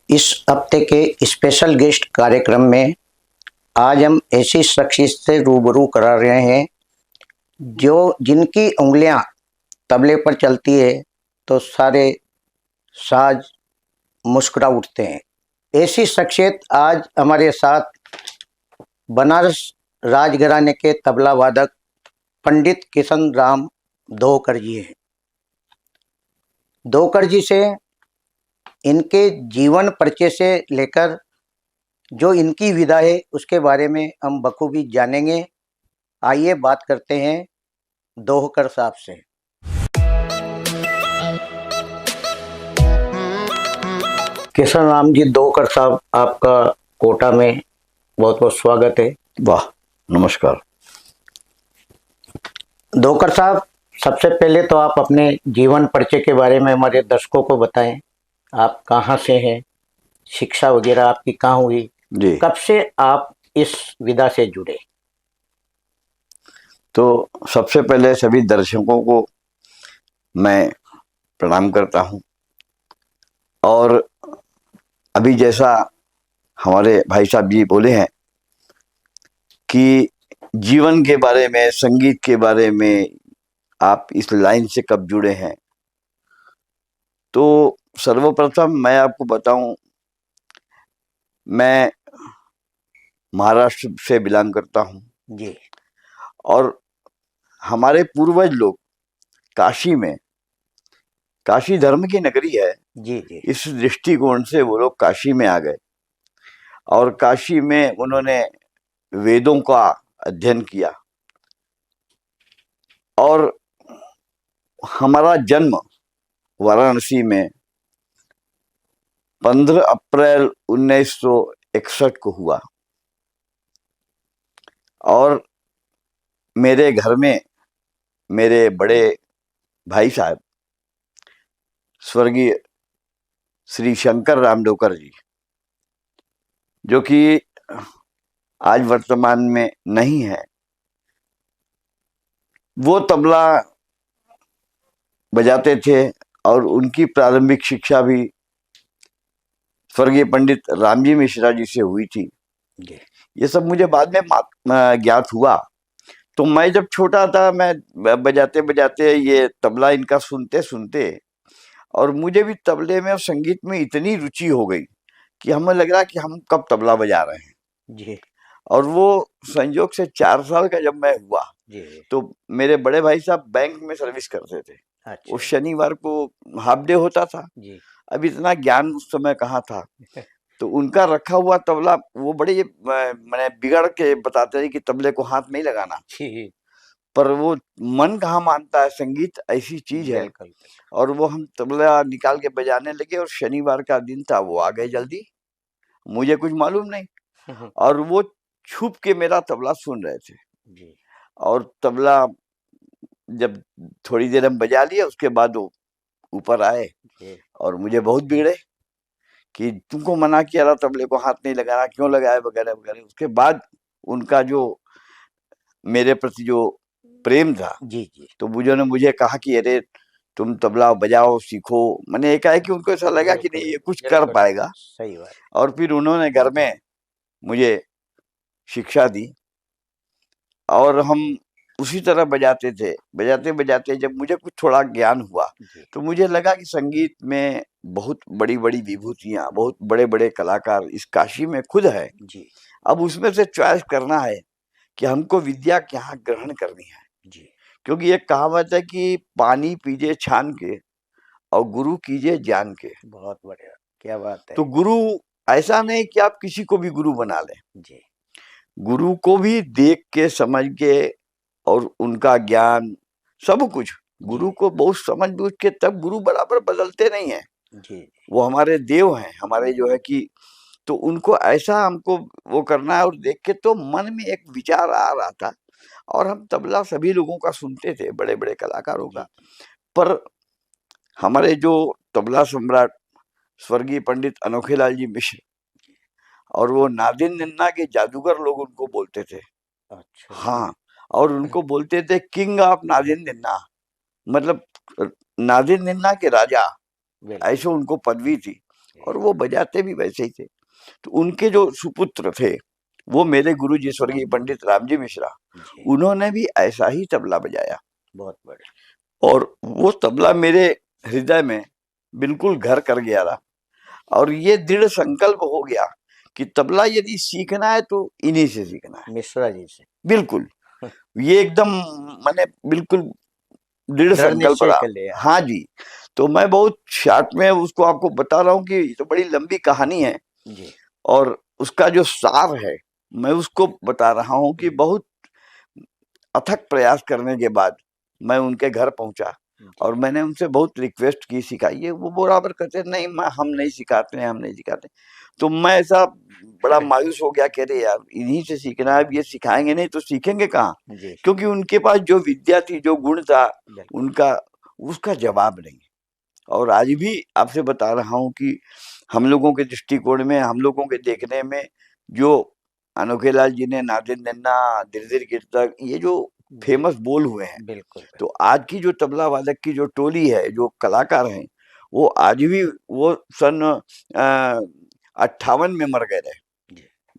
इस हफ्ते के स्पेशल गेस्ट कार्यक्रम में आज हम ऐसी शख्सियत से रूबरू करा रहे हैं जो जिनकी उंगलियां तबले पर चलती है तो सारे साज मुस्कुरा उठते हैं। ऐसी शख्सियत आज हमारे साथ बनारस राजघराने के तबला वादक पंडित किशन राम दोहकर जी हैं। दोहकर जी से इनके जीवन परिचय से लेकर जो इनकी विदा है उसके बारे में हम बखूबी जानेंगे। आइए बात करते हैं दोहकर साहब से। किशन राम जी दोहकर साहब, आपका कोटा में बहुत बहुत स्वागत है। वाह, नमस्कार। दोहकर साहब, सबसे पहले तो आप अपने जीवन परिचय के बारे में हमारे दर्शकों को बताएं। आप कहाँ से हैं, शिक्षा वगैरह आपकी कहाँ हुई जी, कब से आप इस विधा से जुड़े? तो सबसे पहले सभी दर्शकों को मैं प्रणाम करता हूं। और अभी जैसा हमारे भाई साहब जी बोले हैं कि जीवन के बारे में, संगीत के बारे में आप इस लाइन से कब जुड़े हैं, तो सर्वप्रथम मैं आपको बताऊं, मैं महाराष्ट्र से बिलोंग करता हूं जी। और हमारे पूर्वज लोग काशी में, काशी धर्म की नगरी है, जी जी। इस दृष्टिकोण से वो लोग काशी में आ गए और काशी में उन्होंने वेदों का अध्ययन किया। और हमारा जन्म वाराणसी में 15 अप्रैल 1961 को हुआ और मेरे घर में मेरे बड़े भाई साहब स्वर्गीय श्री शंकर राम डोकर जी, जो कि आज वर्तमान में नहीं है, वो तबला बजाते थे और उनकी प्रारंभिक शिक्षा भी स्वर्गीय पंडित रामजी मिश्रा जी से हुई थी। ये सब मुझे बाद में ज्ञात हुआ। तो मैं जब छोटा था, मैं बजाते बजाते ये तबला इनका सुनते सुनते और मुझे भी तबले में और संगीत में इतनी रुचि हो गई कि हमें लग रहा कि हम कब तबला बजा रहे हैं जी। और वो संयोग से 4 साल का जब मैं हुआ जी। तो मेरे बड़े भाई साहब बैंक में सर्विस करते थे। अच्छा। उस शनिवार को हाफ डे होता था। जी। अब इतना ज्ञान उस समय कहाँ था, तो उनका रखा हुआ तबला वो बड़े मैंने बिगड़ के बताते थे कि तबले को हाथ नहीं लगाना, पर वो मन कहाँ मानता है, संगीत ऐसी चीज है। और वो हम तबला निकाल के बजाने लगे और शनिवार का दिन था, वो आ गए जल्दी, मुझे कुछ मालूम नहीं, और वो छुप के मेरा तबला सुन रहे थे। जी। और तबला जब थोड़ी देर हम बजा लिए, उसके बाद वो ऊपर आए और मुझे बहुत बिगड़े कि तुमको मना किया था तबले को हाथ नहीं लगाना, क्यों लगाया, वगैरह वगैरह। उसके बाद उनका जो मेरे प्रति जो प्रेम था, जी जी, तो उन्होंने मुझे कहा कि अरे तुम तबला बजाओ, सीखो। मैंने एकाएक उनको ऐसा लगा कि नहीं, ये कुछ कर पाएगा। सही बात। और फिर उन्होंने घर में मुझे शिक्षा दी और हम उसी तरह बजाते थे। बजाते बजाते जब मुझे कुछ थोड़ा ज्ञान हुआ तो मुझे लगा कि संगीत में बहुत बड़ी बड़ी विभूतियां, बहुत बड़े बड़े कलाकार इस काशी में खुद है जी। अब उसमें से चॉइस करना है कि हमको विद्या क्या ग्रहण करनी है जी। क्योंकि एक कहावत है कि पानी पीजिए छान के और गुरु कीजिए जान के। बहुत बढ़िया, क्या बात है। तो गुरु ऐसा नहीं कि आप किसी को भी गुरु बना लें जी, गुरु को भी देख के, समझ के, और उनका ज्ञान सब कुछ, गुरु को बहुत समझ बूझ के, तब गुरु बराबर बदलते नहीं है जी। वो हमारे देव हैं, हमारे जो है कि, तो उनको ऐसा हमको वो करना है। और देख के तो मन में एक विचार आ रहा था और हम तबला सभी लोगों का सुनते थे, बड़े बड़े कलाकारों का, पर हमारे जो तबला सम्राट स्वर्गीय पंडित अनोखेलाल जी मिश्र और वो नादिन निन्ना के जादूगर लोग उनको बोलते थे। अच्छा। हाँ, और उनको बोलते थे किंग ऑफ नादिन निन्ना, मतलब नादिन निन्ना के राजा, ऐसे उनको पदवी थी। और वो बजाते भी वैसे ही थे। तो उनके जो सुपुत्र थे वो मेरे गुरु जी स्वर्गीय पंडित रामजी मिश्रा, उन्होंने भी ऐसा ही तबला बजाया। बहुत बढ़िया। और वो तबला मेरे हृदय में बिल्कुल घर कर गया था और ये दृढ़ संकल्प हो गया कि तबला यदि सीखना है तो इन्हीं से सीखना है, मिश्रा जी से। बिल्कुल ये एकदम मैंने बिल्कुल दृढ़ संकल्प रहा। हाँ जी, तो मैं बहुत शॉर्ट में उसको आपको बता रहा हूँ कि ये तो बड़ी लंबी कहानी है जी। और उसका जो सार है मैं उसको बता रहा हूँ कि बहुत अथक प्रयास करने के बाद मैं उनके घर पहुंचा और मैंने उनसे बहुत रिक्वेस्ट की सिखाइए। वो बराबर कहते नहीं हम नहीं सिखाते हैं, हम नहीं सिखाते। तो मैं ऐसा बड़ा मायूस हो गया, कह रहे यार इन्हीं से सीखना है, ये सिखाएंगे नहीं तो सीखेंगे कहाँ, क्योंकि उनके पास जो विद्या थी, जो गुण था उनका, उसका जवाब नहीं। और आज भी आपसे बता रहा हूँ कि हम लोगों के दृष्टिकोण में, हम लोगों के देखने में जो अनोखे लाल जी ने नादिर नन्ना, दिर कीर्तक, ये जो फेमस बोल हुए हैं, बिल्कुल। तो आज की जो तबला वादक की जो टोली है, जो कलाकार हैं, वो आज भी, वो सन 58 में मर गए थे।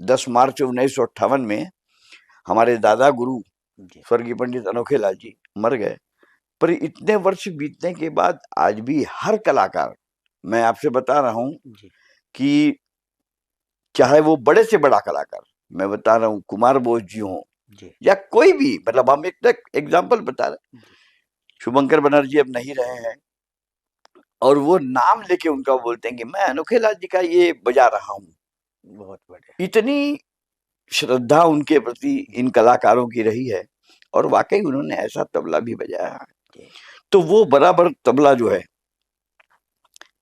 10 मार्च 1958 में हमारे दादा गुरु स्वर्गीय पंडित अनोखे लाल जी मर गए। पर इतने वर्ष बीतने के बाद आज भी हर कलाकार, मैं आपसे बता रहा हूँ कि चाहे वो बड़े से बड़ा कलाकार, मैं बता रहा हूँ कुमार बोस जी हों या कोई भी, मतलब हम एक एग्जाम्पल बता रहे, शुभंकर बनर्जी अब नहीं रहे हैं और वो नाम लेके उनका बोलते हैं कि मैं अनोखे लाल जी का ये बजा रहा हूँ। बहुत बढ़िया। इतनी श्रद्धा उनके प्रति इन कलाकारों की रही है और वाकई उन्होंने ऐसा तबला भी बजाया है। तो वो बराबर तबला जो है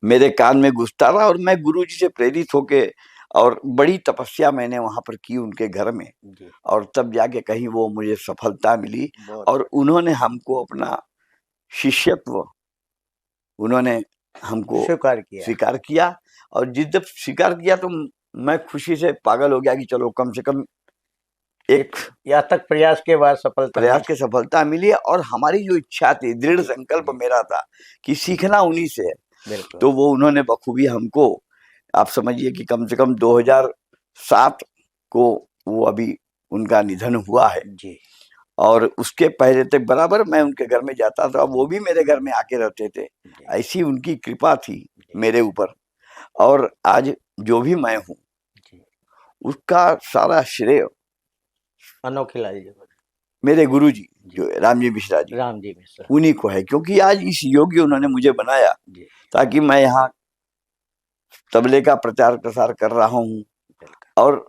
मेरे कान में घुसता रहा और मैं गुरु जी से प्रेरित होके, और बड़ी तपस्या मैंने वहां पर की उनके घर में, और तब जाके कहीं वो मुझे सफलता मिली और उन्होंने हमको अपना शिष्यत्व, उन्होंने हमको स्वीकार किया। और जिस जब स्वीकार किया तो मैं खुशी से पागल हो गया कि चलो कम से कम एक यातक प्रयास के बाद सफलता मिली। और हमारी जो इच्छा थी, दृढ़ संकल्प मेरा था कि सीखना उन्हीं से है, तो वो उन्होंने बखूबी हमको, आप समझिए कि कम से कम 2007 को वो अभी उनका निधन हुआ है जी। और उसके पहले तक बराबर मैं उनके घर में जाता था, वो भी मेरे घर में आके रहते थे। ऐसी उनकी कृपा थी मेरे ऊपर। और आज जो भी मैं हूँ उसका सारा श्रेय अनोखे लाल जी, मेरे गुरु जी जो रामजी मिश्रा जी, उन्हीं को है, क्योंकि आज इस योग्य उन्होंने मुझे बनाया ताकि मैं यहाँ तबले का प्रचार प्रसार कर रहा हूँ और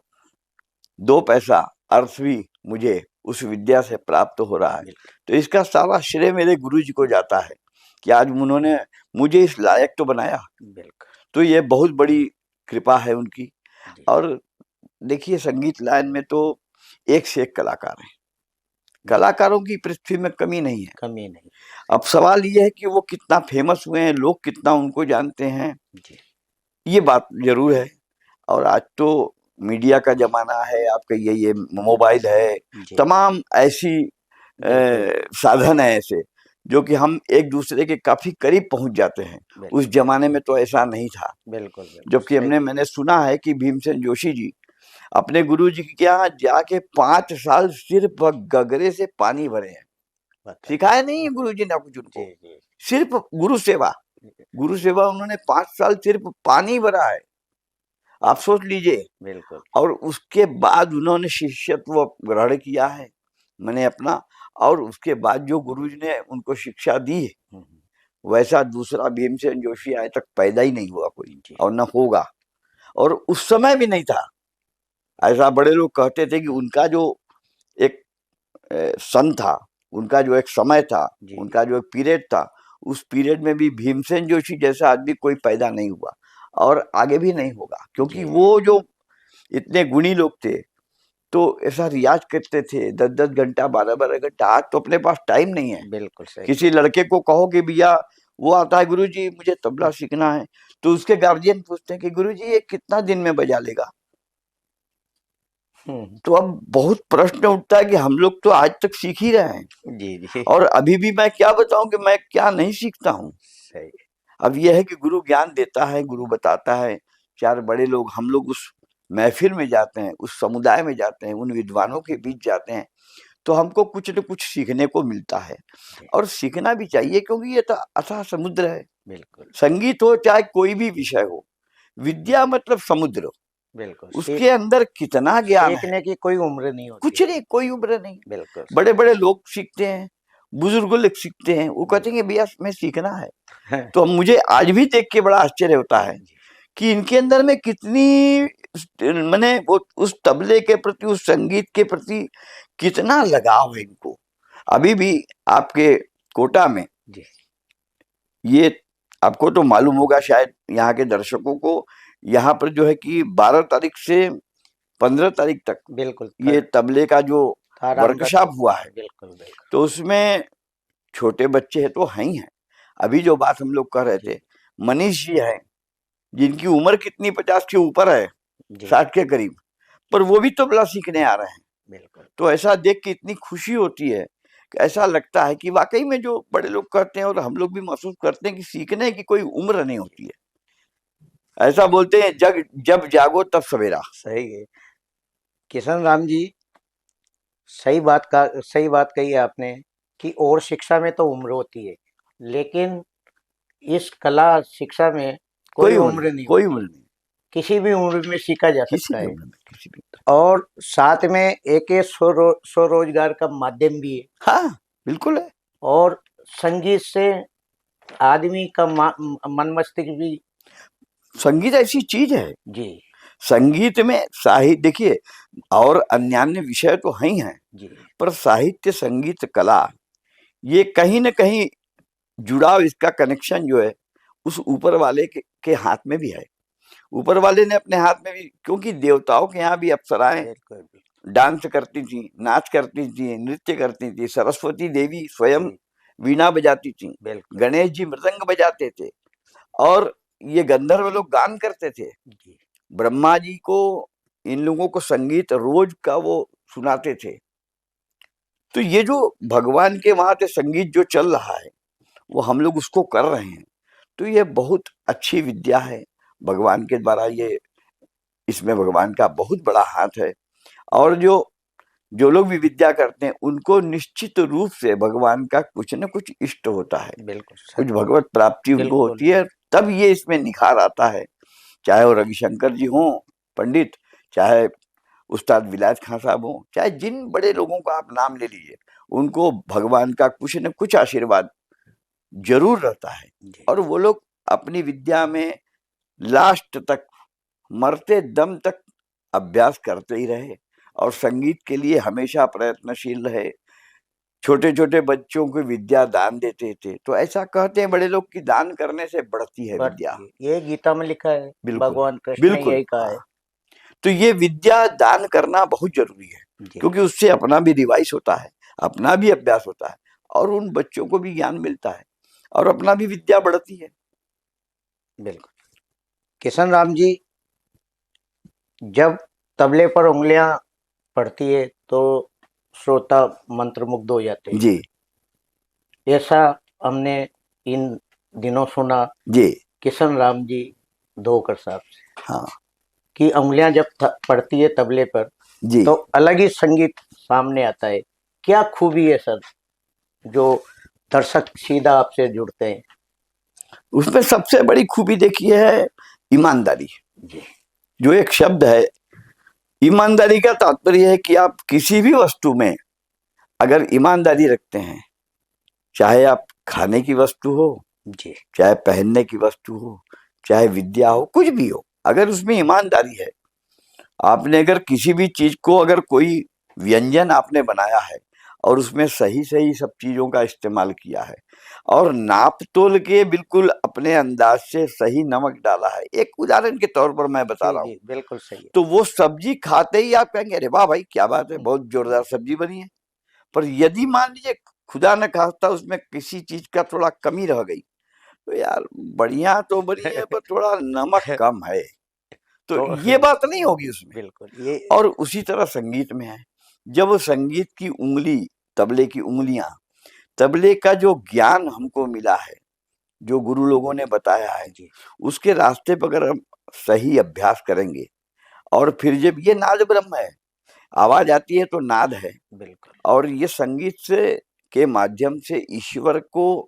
2 पैसा अर्थ भी मुझे उस विद्या से प्राप्त हो रहा है। तो इसका सारा श्रेय मेरे गुरु जी को जाता है कि आज उन्होंने मुझे इस लायक तो बनाया। तो ये बहुत बड़ी कृपा है उनकी। और देखिए संगीत लाइन में तो एक से एक कलाकार हैं, कलाकारों की पृथ्वी में कमी नहीं है। अब सवाल ये है कि वो कितना फेमस हुए हैं, लोग कितना उनको जानते हैं, ये बात जरूर है। और आज तो मीडिया का जमाना है, आपका ये मोबाइल है, तमाम ऐसी साधन है ऐसे जो कि हम एक दूसरे के काफी करीब पहुंच जाते हैं। उस जमाने में तो ऐसा नहीं था। बिल्कुल। जबकि मैंने सुना है कि भीमसेन जोशी जी अपने गुरु जी के यहाँ जाके 5 साल सिर्फ गगरे से पानी भरे हैं। सिखाया नहीं है गुरु जी ने कुछ उनको, सिर्फ गुरु सेवा उन्होंने 5 साल सिर्फ पानी भरा है, आप सोच लीजिए। बिल्कुल। और उसके बाद उन्होंने शिष्यत्व ग्रहण किया है मैंने अपना, और उसके बाद जो गुरुजी ने उनको शिक्षा दी है वैसा दूसरा भीमसेन जोशी आज तक पैदा ही नहीं हुआ कोई, और न होगा। और उस समय भी नहीं था ऐसा। बड़े लोग कहते थे कि उनका जो एक सन था, उनका जो एक समय था, उनका जो एक पीरियड था, उस पीरियड में भी भीमसेन जोशी जैसा आदमी कोई पैदा नहीं हुआ और आगे भी नहीं होगा, क्योंकि वो जो इतने गुणी लोग थे तो ऐसा रियाज करते थे 10-10 घंटा, 12-12 घंटा। आज तो अपने पास टाइम नहीं है। बिल्कुल सही। किसी लड़के को कहो कि भैया वो आता है गुरुजी मुझे तबला सीखना है, तो उसके गार्जियन पूछते हैं कि गुरुजी ये कितना दिन में बजा लेगा। तो अब बहुत प्रश्न उठता है कि हम लोग तो आज तक सीख ही रहे हैं। जी। और अभी भी मैं क्या बताऊं कि मैं क्या नहीं सीखता हूँ। सही। अब यह है कि गुरु ज्ञान देता है, गुरु बताता है, चार बड़े लोग, हम लोग उस महफिल में जाते हैं, उस समुदाय में जाते हैं, उन विद्वानों के बीच जाते हैं, तो हमको कुछ न कुछ सीखने को मिलता है और सीखना भी चाहिए, क्योंकि ये तो अथाह समुद्र है। बिल्कुल संगीत हो चाहे कोई भी विषय हो, विद्या मतलब समुद्र, बिल्कुल। उसके अंदर कितना ज्ञान है, सीखने की कोई उम्र नहीं होती। कुछ नहीं, कोई उम्र नहीं। बिल्कुल बड़े बड़े लोग सीखते हैं, बुजुर्ग लोग सीखते हैं, वो कहते हैं भैया मैं सीखना है। तो मुझे आज भी देख के बड़ा आश्चर्य होता है कि इनके अंदर में कितनी माने वो उस तबले के प्रति, उस संगीत के प्रति कितना लगाव है इनको। अभी भी आपके कोटा में जी। ये आपको तो मालूम होगा, शायद यहाँ के दर्शकों को, यहाँ पर जो है कि 12 तारीख से 15 तारीख तक बिल्कुल ये तबले का जो वर्कशॉप हुआ है, बिल्कुल बिल्कुल, तो उसमें छोटे बच्चे तो हैं ही हैं। अभी जो बात हम लोग कर रहे थे, मनीष जी हैं जिनकी उम्र कितनी 50 के ऊपर है, 60 के करीब, पर वो भी तबला सीखने आ रहे हैं। बिल्कुल। तो ऐसा देख के इतनी खुशी होती है कि ऐसा लगता है कि वाकई में जो बड़े लोग करते हैं और हम लोग भी महसूस करते हैं कि सीखने की कोई उम्र नहीं होती है। ऐसा बोलते हैं जब जागो तब सवेरा। सही है किशन राम जी, सही बात कही आपने कि और शिक्षा में तो उम्र होती है, लेकिन इस कला शिक्षा में कोई उम्र नहीं, कोई उम्र नहीं, किसी भी उम्र में सीखा जा सकता है। किसी भी। और साथ में एक स्वरोजगार का माध्यम भी है। हाँ बिल्कुल है। और संगीत से आदमी का मन मस्तिष्क भी, संगीत ऐसी चीज है जी, संगीत में साहित्य देखिए, और अन्य विषय तो है ही हैं जी, पर साहित्य, संगीत, कला, ये कहीं न कहीं जुड़ाव, इसका कनेक्शन जो है उस ऊपर वाले के हाथ में भी है। ऊपर वाले ने अपने हाथ में भी, क्योंकि देवताओं के यहाँ भी अप्सराएं डांस करती थी, नाच करती थी, नृत्य करती थी। सरस्वती देवी स्वयं वीणा बजाती थी, गणेश जी मृदंग बजाते थे, और ये गंधर्व लोग गान करते थे। ब्रह्मा जी को, इन लोगों को संगीत रोज का वो सुनाते थे। तो ये जो भगवान के वहां से संगीत जो चल रहा है, वो हम लोग उसको कर रहे हैं, तो ये बहुत अच्छी विद्या है भगवान के द्वारा। ये इसमें भगवान का बहुत बड़ा हाथ है। और जो लोग भी विद्या करते हैं, उनको निश्चित रूप से भगवान का कुछ न कुछ इष्ट होता है, बिल्कुल कुछ भगवत प्राप्ति उनको होती है, तब ये इसमें निखार आता है। चाहे वो रविशंकर जी हों पंडित, चाहे उस्ताद विलायत खां साहब हों, चाहे जिन बड़े लोगों का आप नाम ले लीजिए, उनको भगवान का कुछ न कुछ आशीर्वाद जरूर रहता है। और वो लोग अपनी विद्या में लास्ट तक, मरते दम तक अभ्यास करते ही रहे और संगीत के लिए हमेशा प्रयत्नशील रहे। छोटे छोटे बच्चों को विद्या दान देते थे। तो ऐसा कहते हैं बड़े लोग कि दान करने से बढ़ती है विद्या। ये गीता में लिखा है, भगवान कृष्ण ने यही कहा है। तो ये विद्या दान करना बहुत जरूरी है, क्योंकि उससे अपना भी रिवाइज होता है, अपना भी अभ्यास होता है, और उन बच्चों को भी ज्ञान मिलता है, और अपना भी विद्या बढ़ती है। बिल्कुल। किशन राम जी, जब तबले पर उंगलियां पड़ती है तो श्रोता मंत्रमुग्ध हो जाते हैं जी। ऐसा हमने इन दिनों सुना जी किशन राम जी धोकर साहब से, हाँ, कि उंगलियां जब पड़ती है तबले पर जी, तो अलग ही संगीत सामने आता है। क्या खूबी है सर जो दर्शक सीधा आपसे जुड़ते हैं? उसमें सबसे बड़ी खूबी देखिए है ईमानदारी जी। जो एक शब्द है, ईमानदारी का तात्पर्य है कि आप किसी भी वस्तु में अगर ईमानदारी रखते हैं, चाहे आप खाने की वस्तु हो जी, चाहे पहनने की वस्तु हो, चाहे विद्या हो, कुछ भी हो, अगर उसमें ईमानदारी है, आपने अगर किसी भी चीज को, अगर कोई व्यंजन आपने बनाया है और उसमें सही सही सब चीजों का इस्तेमाल किया है और नाप तोल के बिल्कुल अपने अंदाज से सही नमक डाला है, एक उदाहरण के तौर पर मैं बता रहा हूँ, बिल्कुल सही है, तो वो सब्जी खाते ही आप कहेंगे अरे वाह भाई क्या बात है, बहुत जोरदार सब्जी बनी है। पर यदि मान लीजिए खुदा न खास्ता उसमें किसी चीज का थोड़ा कमी रह गई, तो यार बढ़िया तो बनी है पर थोड़ा नमक कम है, तो ये बात नहीं होगी उसमें। बिल्कुल ये। और उसी तरह संगीत में है, जब संगीत की उंगली, तबले की उंगलियां, तबले का जो ज्ञान हमको मिला है, जो गुरु लोगों ने बताया है जी उसके रास्ते पर अगर हम सही अभ्यास करेंगे, और फिर जब ये नाद ब्रह्म है, आवाज आती है तो नाद है, बिल्कुल और ये संगीत से के माध्यम से ईश्वर को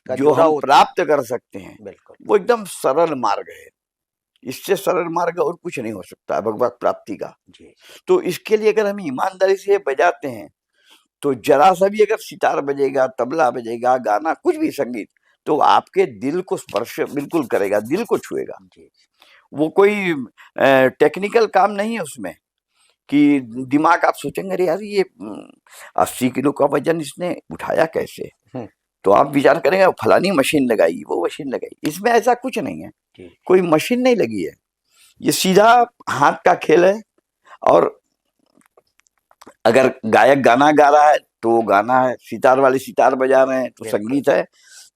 का जो हम जुड़ाव होता प्राप्त कर सकते हैं, है। बिल्कुल वो एकदम सरल मार्ग है। इससे सरल मार्ग और कुछ नहीं हो सकता भगवत प्राप्ति का। जी तो इसके लिए अगर हम ईमानदारी से बजाते हैं, तो जरा सा भी अगर सितार बजेगा, तबला बजेगा, गाना, कुछ भी संगीत, तो आपके दिल को स्पर्श बिल्कुल करेगा, दिल को छुएगा। जी वो कोई टेक्निकल काम नहीं है उसमें कि दिमाग आप सोचेंगे अरे यार ये 80 किलो का वजन इसने उठाया कैसे, हम्म, तो आप विचार करेंगे फलानी मशीन लगाई, वो मशीन लगाई। इसमें ऐसा कुछ नहीं है, जी कोई मशीन नहीं लगी है, ये सीधा हाथ का खेल है। और अगर गायक गाना गा रहा है तो वो गाना है, सितार वाले सितार बजा रहे हैं तो बिल्कुल संगीत है,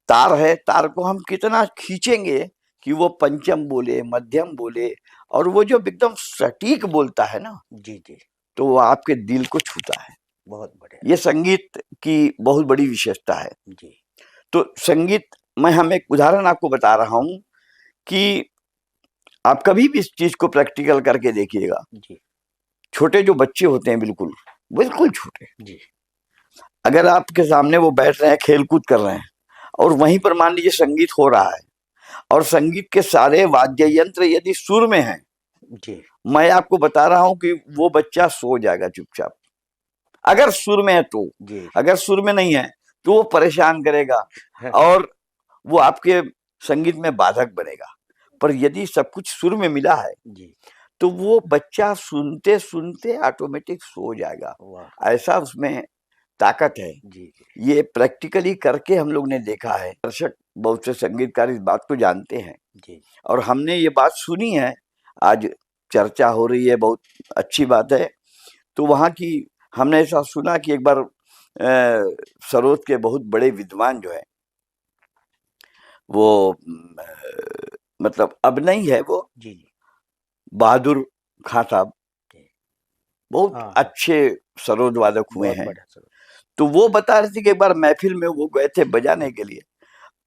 तार है, तार को हम कितना खींचेंगे कि वो पंचम बोले, मध्यम बोले, और वो जो एकदम सटीक बोलता है ना, जी जी तो वो आपके दिल को छूता है। बहुत बढ़िया ये संगीत की बहुत बड़ी विशेषता है। जी तो संगीत, मैं हम एक उदाहरण आपको बता रहा हूं कि आप कभी भी इस चीज को प्रैक्टिकल करके देखिएगा। जी छोटे जो बच्चे होते हैं, बिल्कुल बिल्कुल छोटे, जी अगर आपके सामने वो बैठ रहे हैं, खेल कूद कर रहे हैं, और वहीं पर मान लीजिए संगीत हो रहा है, और संगीत के सारे वाद्य यंत्र यदि सुर में हैं, जी मैं आपको बता रहा हूं कि वो बच्चा सो जाएगा चुपचाप, अगर सुर में है तो। जी अगर सुर में नहीं है तो वो परेशान करेगा, हाँ, और वो आपके संगीत में बाधक बनेगा। पर यदि सब कुछ सुर में मिला है, जी तो वो बच्चा सुनते सुनते ऑटोमेटिक सो जाएगा। वाह ऐसा उसमें ताकत है। जी ये प्रैक्टिकली करके हम लोग ने देखा है। दर्शक बहुत से संगीतकार इस बात को जानते हैं, जी और हमने ये बात सुनी है, आज चर्चा हो रही है, बहुत अच्छी बात है। तो वहाँ की हमने ऐसा सुना कि एक बार सरोद के बहुत बड़े विद्वान जो है, वो मतलब अब नहीं है, वो जी जी बहादुर खां साहब जी, बहुत हाँ हाँ अच्छे सरोद वादक हुए बहुत हैं। बढ़िया सर तो वो बता रहे थे कि एक बार महफिल में वो गए थे बजाने के लिए,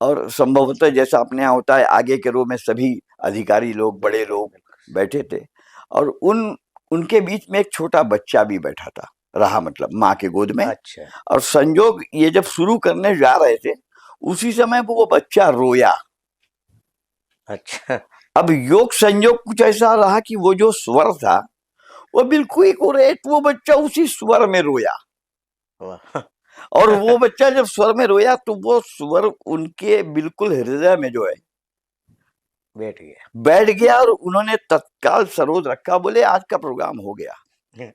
और संभवतः जैसा अपने यहाँ होता है, आगे के रो में सभी अधिकारी लोग, बड़े बिल्कुल लोग बिल्कुल बैठे थे, और उनके बीच में एक छोटा बच्चा भी बैठा था, रहा मतलब माँ के गोद में। अच्छा और संजोग ये जब शुरू करने जा रहे थे, उसी समय वो बच्चा रोया। अच्छा अब योग संयोग कुछ ऐसा रहा कि वो जो स्वर था वो बिल्कुल एक, वो बच्चा उसी स्वर में रोया। वाह और वो बच्चा जब स्वर में रोया, तो वो स्वर उनके बिल्कुल हृदय में जो है बैठ गया बैठ गया, और उन्होंने तत्काल सरोद रखा, बोले आज का प्रोग्राम हो गया।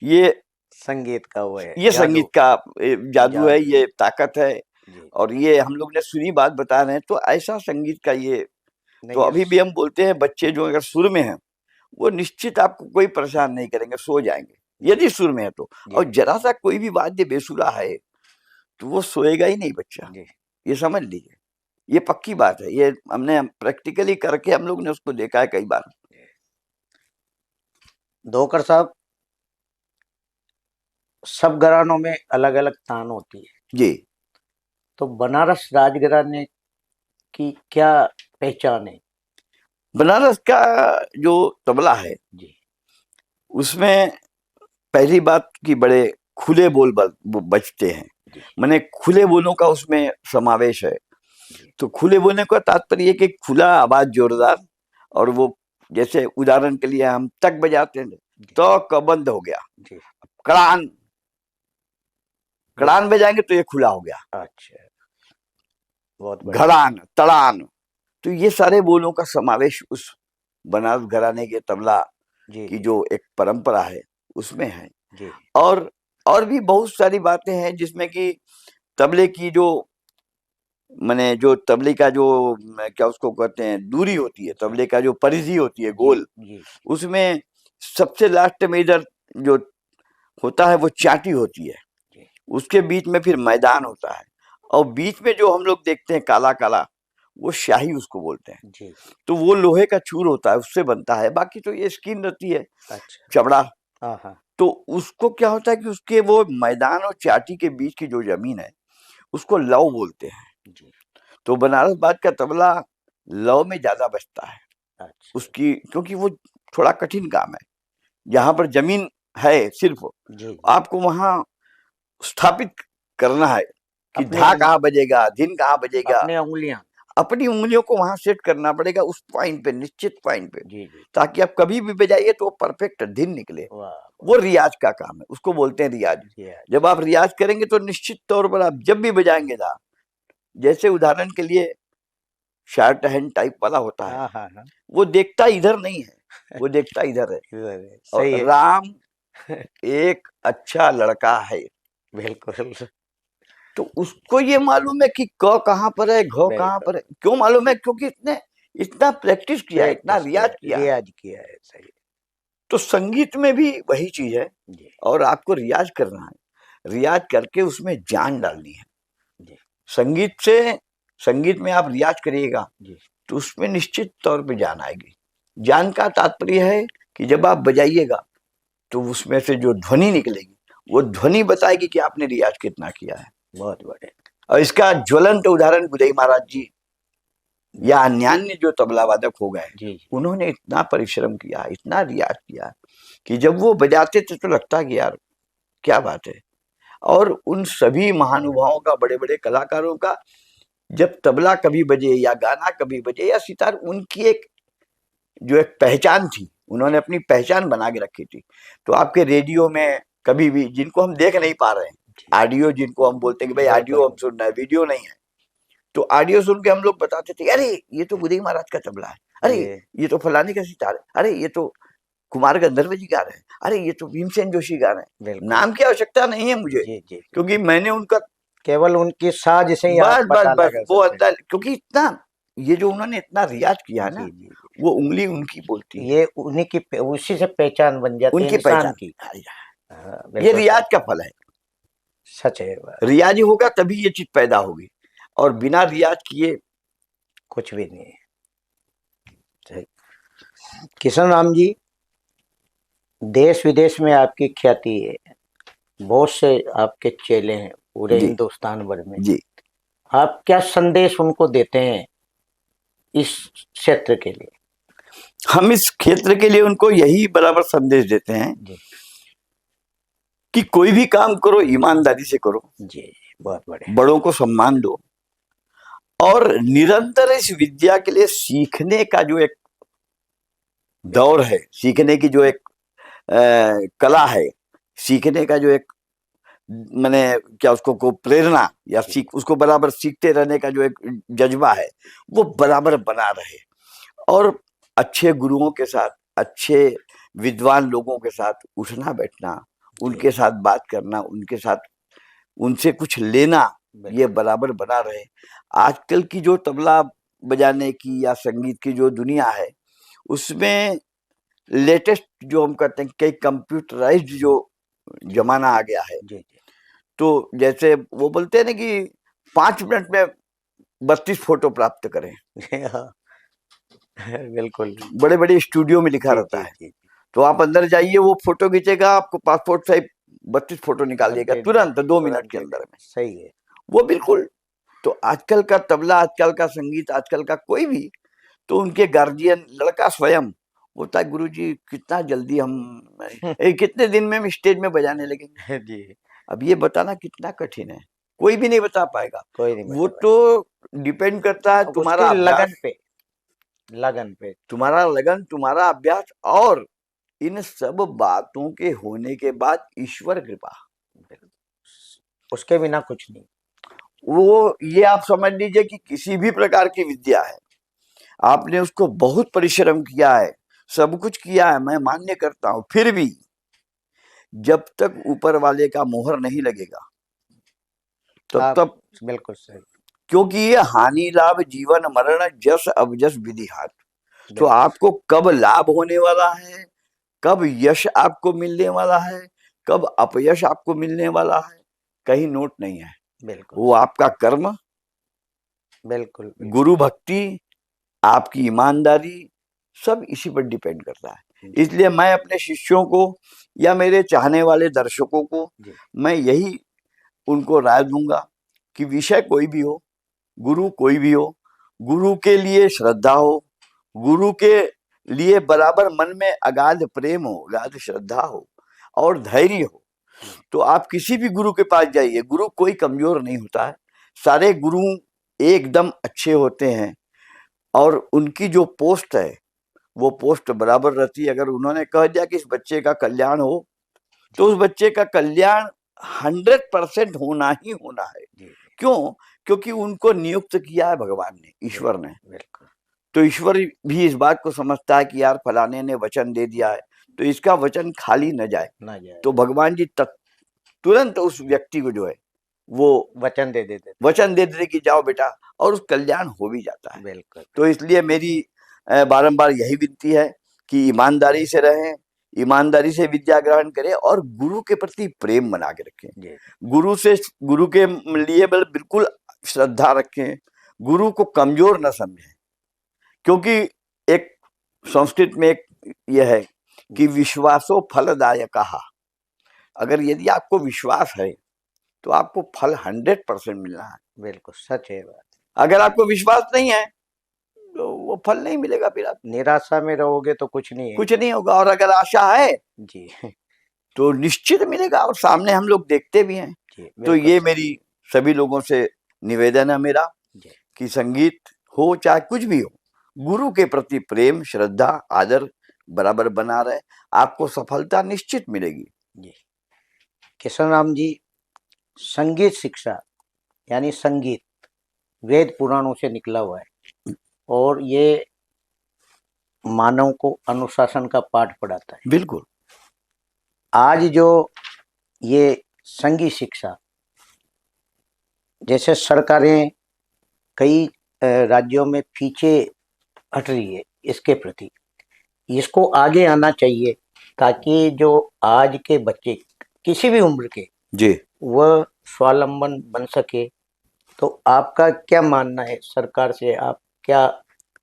ये संगीत का वो है ये जादू संगीत का जादू है, जादू ये ताकत है। जी और ये हम लोग ने सुनी बात बता रहे हैं, तो ऐसा संगीत का ये, तो नहीं अभी भी हम बोलते हैं बच्चे जो अगर सुर में हैं, वो निश्चित आपको कोई परेशान नहीं करेंगे, सो जाएंगे यदि सुर में है तो। जी और जरा सा कोई भी वाद्य बेसुरा है तो वो सोएगा ही नहीं बच्चा, जी ये समझ लीजिए, ये पक्की बात है। ये हमने प्रैक्टिकली करके हम लोग ने उसको देखा है कई बार। धोकर साहब, सब घरानों में अलग अलग तान होती है, जी, तो बनारस राजघराने की क्या पहचान है? बनारस का जो तबला है, जी उसमें पहली बात कि बड़े खुले बोल बजते हैं, जी माने खुले बोलों का उसमें समावेश है। जी तो खुले बोलने का तात्पर्य ये कि खुला आवाज जोरदार, और वो जैसे उदाहरण के लिए हम तक बजाते हैं, तो क बंद हो गया, जी कड़ान कड़ान बजाएंगे तो ये खुला हो गया, अच्छा बहुत बढ़िया घड़ान, तड़ान, तो ये सारे बोलों का समावेश उस बनारस घराने के तबला जी की जी जो एक परंपरा है उसमें है। जी और भी बहुत सारी बातें हैं जिसमें कि तबले की जो, माने जो तबले का जो क्या उसको कहते हैं, दूरी होती है, तबले का जो परिधि होती है जी गोल, जी उसमें सबसे लास्ट में इधर जो होता है वो चाटी होती है, जी उसके बीच में फिर मैदान होता है, और बीच में जो हम लोग देखते हैं काला काला, वो शाही उसको बोलते हैं। जी तो वो लोहे का चूर होता है, उससे बनता है, बाकी तो ये स्किन रहती है, अच्छा चमड़ा। हाँ हाँ तो उसको क्या होता है कि उसके वो मैदान और चाटी के बीच की जो जमीन है, उसको लव बोलते हैं। जी तो बनारस बाज का तबला लौ में ज्यादा बजता है अच्छा उसकी, क्योंकि वो थोड़ा कठिन काम है। जहां पर जमीन है सिर्फ, जी आपको वहां स्थापित करना है कि अपनी धा कहाँ बजेगा, दिन कहाँ बजेगा, अपने उंगलियां अपनी उंगलियों को वहां सेट करना पड़ेगा उस पॉइंट पे, निश्चित पॉइंट पे, जी जी ताकि आप कभी भी बजाइए तो परफेक्ट दिन निकले। वाह वो रियाज का काम है, उसको बोलते हैं रियाज। जी जब आप रियाज करेंगे तो निश्चित तौर पर आप जब भी बजाएंगे ना, जैसे उदाहरण के लिए शार्ट हैंड टाइप वाला होता है, हाँ हाँ हाँ वो देखता इधर नहीं है, वो देखता इधर है। और सही है राम एक अच्छा लड़का है, बिल्कुल तो उसको ये मालूम है कि क कहाँ पर है, घ कहाँ बिल्कुल पर है। क्यों मालूम है? क्योंकि इसने इतना प्रैक्टिस किया है, इतना प्रैक्टिस किया रियाज किया है। रियाज किया है सही तो संगीत में भी वही चीज है, जी और आपको रियाज करना है, रियाज करके उसमें जान डालनी है। जी संगीत में आप रियाज करिएगा जी तो उसमें निश्चित तौर पे जान आएगी। जान का तात्पर्य है कि जब आप बजाइएगा तो उसमें से जो ध्वनि निकलेगी, वो ध्वनि बताएगी कि आपने रियाज कितना किया है। बहुत बढ़िया और इसका ज्वलंत उदाहरण गुदई महाराज जी या अन्यान्य जो तबला वादक हो गए, जी जी उन्होंने इतना परिश्रम किया, इतना रियाज किया कि जब वो बजाते थे तो लगता कि यार क्या बात है। और उन सभी महानुभावों का, बड़े बड़े कलाकारों का, जब तबला कभी बजे या गाना कभी बजे या सितार, उनकी एक जो एक पहचान थी, उन्होंने अपनी पहचान बना के रखी थी। तो आपके रेडियो में कभी भी, जिनको हम देख नहीं पा रहे हैं, ऑडियो जिनको हम बोलते हैं कि भाई ऑडियो हम सुन रहे हैं, वीडियो नहीं है, तो ऑडियो सुन के हम लोग बताते थे, अरे ये तो गुदई महाराज का तबला है, अरे ये तो फलाने का सितार है, अरे ये तो कुमार गंधर्व जी गा रहे हैं, अरे ये तो भीमसेन जोशी गा रहे हैं। नाम की आवश्यकता नहीं है मुझे, जी जी क्योंकि मैंने उनका केवल उनकी साज से ही आप बस पता बस लगा वो सकते अंदर, क्योंकि इतना ये जो उन्होंने इतना रियाज किया हैं ना, जी जी जी वो उंगली उनकी बोलती है, ये उन्हीं की उसी से पहचान बन जाती है उनकी इंसान पहचान। की हाँ, ये बिल्कुल रियाज का फल है। सच है बात, रियाज होगा तभी ये चीज पैदा होगी, और बिना रियाज किए कुछ भी नहीं है सही। किशन राम जी, देश विदेश में आपकी ख्याति है, बहुत से आपके चेले हैं पूरे जी हिंदुस्तान भर में, जी, आप क्या संदेश उनको देते हैं इस क्षेत्र के लिए? हम इस क्षेत्र के लिए उनको यही बराबर संदेश देते हैं जी कि कोई भी काम करो ईमानदारी से करो, जी बहुत बढ़िया बड़ों को सम्मान दो, और निरंतर इस विद्या के लिए सीखने का जो एक दौर है, सीखने की जो एक कला है, सीखने का जो एक मैंने क्या उसको को प्रेरणा या सीख, उसको बराबर सीखते रहने का जो एक जज्बा है, वो बराबर बना रहे। और अच्छे गुरुओं के साथ, अच्छे विद्वान लोगों के साथ उठना बैठना, उनके साथ बात करना, उनके साथ उनसे कुछ लेना, ये बराबर बना रहे। आजकल की जो तबला बजाने की या संगीत की जो दुनिया है, उसमें लेटेस्ट जो हम कहते हैं, कई कंप्यूटराइज्ड जो जमाना आ गया है, जी जी तो जैसे वो बोलते हैं ना कि 5 मिनट में 32 फोटो प्राप्त करें, हाँ, बिल्कुल बड़े बड़े स्टूडियो में लिखा जी रहता जी है। जी तो आप अंदर जाइए, वो फोटो खींचेगा, आपको पासपोर्ट साइज 32 फोटो निकाल देगा तुरंत 2 मिनट के अंदर में। सही है वो बिल्कुल, तो आजकल का तबला, आजकल का संगीत, आजकल का कोई भी, तो उनके गार्जियन, लड़का स्वयं बोलता है, गुरुजी कितना जल्दी हम कितने दिन में हम स्टेज में बजाने लगेंगे। जी अब ये बताना कितना कठिन है, कोई भी नहीं बता पाएगा। कोई नहीं वो बता तो डिपेंड करता है पाएगा। तुम्हारा उसकी अभ्यास, लगन पे तुम्हारा लगन, तुम्हारा अभ्यास, और इन सब बातों के होने के बाद ईश्वर कृपा, उसके बिना कुछ नहीं। वो ये आप समझ लीजिए कि किसी भी प्रकार की विद्या है, आपने उसको बहुत परिश्रम किया है, सब कुछ किया है, मैं मान्य करता हूं, फिर भी जब तक ऊपर वाले का मोहर नहीं लगेगा तब बिल्कुल सही, क्योंकि ये हानि लाभ जीवन मरण जस अवजस विधि हाथ। तो आपको कब लाभ होने वाला है, कब यश आपको मिलने वाला है, कब अपयश आपको मिलने वाला है, कहीं नोट नहीं है। बिल्कुल वो आपका कर्म, बिल्कुल गुरु भक्ति, आपकी ईमानदारी, सब इसी पर डिपेंड करता है। इसलिए मैं अपने शिष्यों को या मेरे चाहने वाले दर्शकों को मैं यही उनको राय दूंगा कि विषय कोई भी हो, गुरु कोई भी हो, गुरु के लिए श्रद्धा हो, गुरु के लिए बराबर मन में अगाध प्रेम हो, अगाध श्रद्धा हो और धैर्य हो, तो आप किसी भी गुरु के पास जाइए, गुरु कोई कमजोर नहीं होता है, सारे गुरु एकदम अच्छे होते हैं और उनकी जो पोस्ट है वो पोस्ट बराबर रहती है। अगर उन्होंने कह दिया कि इस बच्चे का कल्याण हो, तो उस बच्चे का कल्याण 100% होना ही होना है। क्यों? क्योंकि उनको नियुक्त किया है भगवान ने, ईश्वर ने। तो ईश्वर भी इस बात को समझता है कि यार फलाने ने वचन दे दिया है, तो इसका वचन खाली न जाए। तो भगवान जी तुरंत उस व्यक्ति को जो है वो वचन दे देते कि जाओ बेटा, और उस कल्याण हो भी जाता है। बिल्कुल। तो इसलिए मेरी बारंबार यही विनती है कि ईमानदारी से रहें, ईमानदारी से विद्या ग्रहण करें और गुरु के प्रति प्रेम बना के रखें, गुरु के लिए बिल्कुल श्रद्धा रखें, गुरु को कमजोर न समझें। क्योंकि एक संस्कृत में एक यह है कि विश्वासो फलदायकः, अगर यदि आपको विश्वास है तो आपको फल 100% मिलना है। बिल्कुल सच है बात। अगर आपको विश्वास नहीं है तो वो फल नहीं मिलेगा, फिर आप निराशा में रहोगे तो कुछ नहीं होगा। और अगर आशा है जी तो निश्चित मिलेगा, और सामने हम लोग देखते भी हैं। तो ये मेरी सभी लोगों से निवेदन है मेरा कि संगीत हो चाहे कुछ भी हो, गुरु के प्रति प्रेम, श्रद्धा, आदर बराबर बना रहे, आपको सफलता निश्चित मिलेगी। किशन राम जी, संगीत शिक्षा यानी संगीत वेद पुराणों से निकला हुआ है और ये मानव को अनुशासन का पाठ पढ़ाता है। बिल्कुल। आज जो ये संगीत शिक्षा, जैसे सरकारें कई राज्यों में पीछे हट रही है इसके प्रति, इसको आगे आना चाहिए ताकि जो आज के बच्चे किसी भी उम्र के जी वह स्वावलंबन बन सके। तो आपका क्या मानना है, सरकार से आप क्या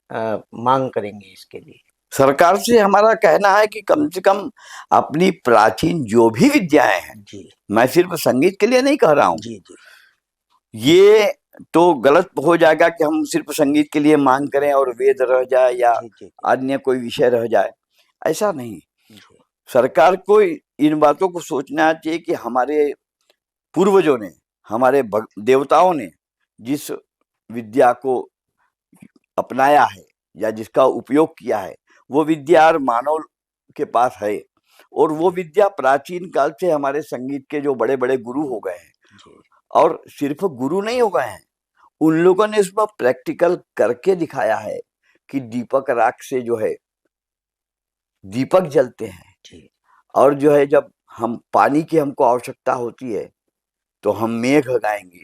मांग करेंगे इसके लिए? सरकार से हमारा कहना है कि कम से कम अपनी प्राचीन जो भी विद्याएं हैं जी, मैं सिर्फ संगीत के लिए नहीं कह रहा हूँ जी जी, ये तो गलत हो जाएगा कि हम सिर्फ संगीत के लिए मांग करें और वेद रह जाए या अन्य कोई विषय रह जाए, ऐसा नहीं। सरकार को इन बातों को सोचना चाहिए कि हमारे पूर्वजों ने, हमारे देवताओं ने जिस विद्या को अपनाया है या जिसका उपयोग किया है, वो विद्या मानव के पास है, और वो विद्या प्राचीन काल से हमारे संगीत के जो बड़े बड़े गुरु हो गए हैं, और सिर्फ गुरु नहीं हो गए हैं, उन लोगों ने इसमें प्रैक्टिकल करके दिखाया है कि दीपक राख से जो है दीपक जलते हैं, और जो है जब हम पानी की हमको आवश्यकता होती है तो हम मेघ गाएंगे।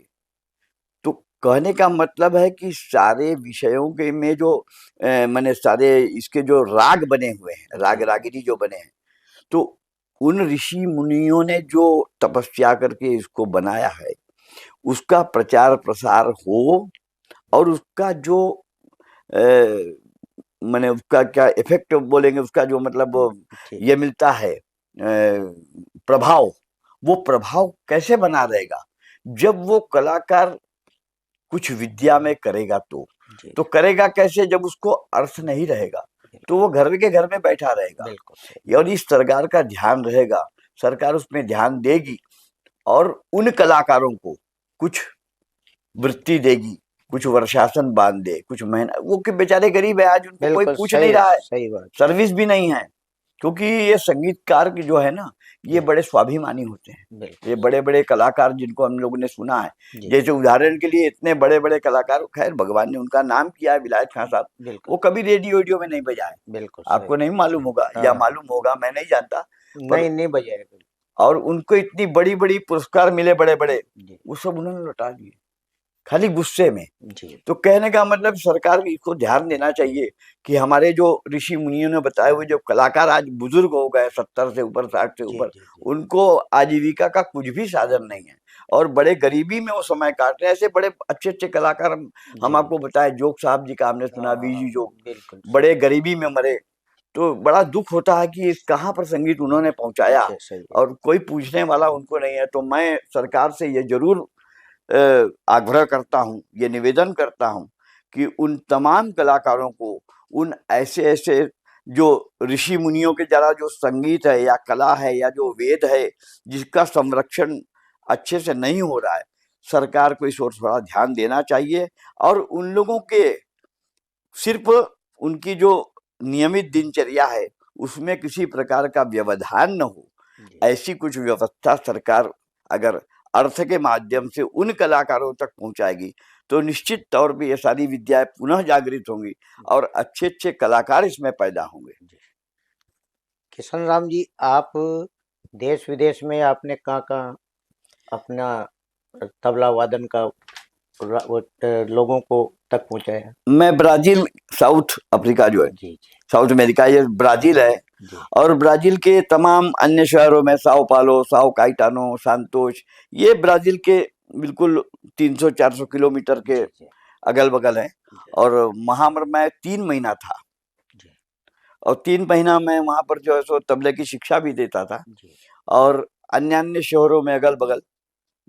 तो कहने का मतलब है कि सारे विषयों के में जो माने सारे इसके जो राग बने हुए हैं, राग रागिनी जो बने हैं, तो उन ऋषि मुनियों ने जो तपस्या करके इसको बनाया है, उसका प्रचार प्रसार हो, और उसका जो माने उसका क्या इफेक्ट बोलेंगे, उसका जो मतलब ये मिलता है प्रभाव, वो प्रभाव कैसे बना रहेगा जब वो कलाकार कुछ विद्या में करेगा। तो करेगा कैसे? जब उसको अर्थ नहीं रहेगा तो वो घर के घर में बैठा रहेगा, और इस सरकार का ध्यान रहेगा, सरकार उसमें ध्यान देगी और उन कलाकारों को कुछ वृत्ति देगी, कुछ वर्षासन बांध दे, कुछ महीना, वो कि बेचारे गरीब है, आज उनको कोई पूछ नहीं रहा है, सही बात, सर्विस भी नहीं है। क्योंकि ये संगीतकार की जो है ना, ये बड़े स्वाभिमानी होते हैं, ये बड़े बड़े कलाकार जिनको हम लोगों ने सुना है, जैसे उदाहरण के लिए इतने बड़े बड़े कलाकार, खैर भगवान ने उनका नाम किया है, विलायत खान साहब, वो कभी रेडियो में नहीं बजाए, आपको नहीं मालूम होगा या मालूम होगा, मैं नहीं जानता, नहीं बजाए, और उनको इतनी बड़ी बड़ी पुरस्कार मिले बड़े बड़े, वो सब उन्होंने लौटा दिए खाली गुस्से में। तो कहने का मतलब सरकार को ध्यान देना चाहिए कि हमारे जो ऋषि मुनियों ने बताए हुए जो कलाकार आज बुजुर्ग हो गए, 70 से ऊपर, 60 से ऊपर, उनको आजीविका का कुछ भी साधन नहीं है और बड़े गरीबी में वो समय काट रहे हैं। ऐसे बड़े अच्छे अच्छे कलाकार हम आपको बताए, जोग साहब जी का आपने सुना, वीजी जोग, बड़े गरीबी में मरे। तो बड़ा दुख होता है कि कहाँ पर संगीत उन्होंने पहुंचाया और कोई पूछने वाला उनको नहीं है। तो मैं सरकार से ये जरूर आग्रह करता हूँ, ये निवेदन करता हूँ कि उन तमाम कलाकारों को, उन ऐसे ऐसे जो ऋषि मुनियों के द्वारा जो संगीत है या कला है या जो वेद है, जिसका संरक्षण अच्छे से नहीं हो रहा है, सरकार को इस ओर थोड़ा ध्यान देना चाहिए और उन लोगों के सिर्फ उनकी जो नियमित दिनचर्या है उसमें किसी प्रकार का व्यवधान न हो, ऐसी कुछ व्यवस्था सरकार अगर अर्थ के माध्यम से उन कलाकारों तक पहुंचाएगी तो निश्चित तौर पे ये सारी विद्याएं पुनः जागृत होंगी और अच्छे अच्छे कलाकार इसमें पैदा होंगे। किशन राम जी, आप देश विदेश में आपने कहाँ अपना तबला वादन का लोगों को तक पहुंचाया? मैं ब्राजील, साउथ अफ्रीका जो है, जी, साउथ अमेरिका, ये ब्राजील है, और ब्राजील के तमाम अन्य शहरों में, साओ पालो, साओ काइटानो, सांतोष, ये ब्राजील के बिल्कुल 300-400 किलोमीटर के अगल बगल है। और वहां पर मैं 3 महीना था और 3 महीना मैं वहां पर जो है सो तबले की शिक्षा भी देता था और अन्य अन्य शहरों में अगल बगल